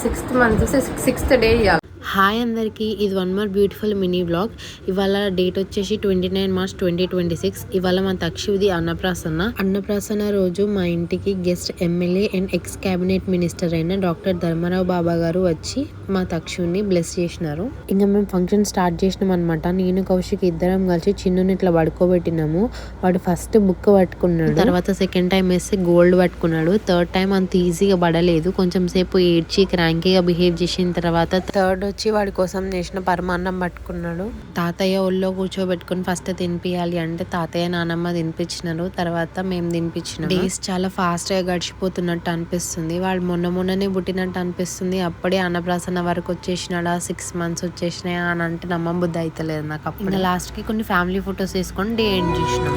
6th month 6th day. Hi అందరికీ, ఇది one more beautiful mini blog. ఇవాళ date వచ్చేసి 29 మార్చ్ 2026. ఇవాళ మా తక్షిది అన్నప్రాసన రోజు మా ఇంటికి guest MLA and X cabinet minister అయిన డాక్టర్ ధర్మారావు బాబా గారు వచ్చి మా తక్షుని బ్లెస్ చేసినారు. ఇంకా మేము ఫంక్షన్ స్టార్ట్ చేసినాం అనమాట. నేను కౌశిక్ ఇద్దరం కలిసి చిన్నుని ఇట్లా పడుకోబెట్టినాము. వాడు ఫస్ట్ బుక్ పట్టుకున్నాడు, తర్వాత సెకండ్ టైం వేస్తే గోల్డ్ పట్టుకున్నాడు. థర్డ్ టైం అంత ఈజీగా పడలేదు, కొంచెం సేపు ఏడ్చి క్రాంకీగా బిహేవ్ చేసిన తర్వాత థర్డ్ వచ్చి వాడి కోసం చేసిన పరమాన్నం పట్టుకున్నాడు. తాతయ్య ఒళ్ళో కూర్చోబెట్టుకుని ఫస్ట్ తినిపియాలి అంటే తాతయ్య నానమ్మ తినిపించినారు, తర్వాత మేము తినిపించినాం. డేస్ చాలా ఫాస్ట్ గా గడిచిపోతున్నట్టు అనిపిస్తుంది. వాడు మొన్ననే పుట్టినట్టు అనిపిస్తుంది. అప్పుడే అన్నప్రాసన వరకు వచ్చేసినాడా, 6 months వచ్చేసినాయా అని అంటే నమ్మబుద్ధి అయితలేదు నాకు. అప్పుడు లాస్ట్ కి కొన్ని ఫ్యామిలీ ఫొటోస్ వేసుకొని డే ఎండ్ చేసినాం.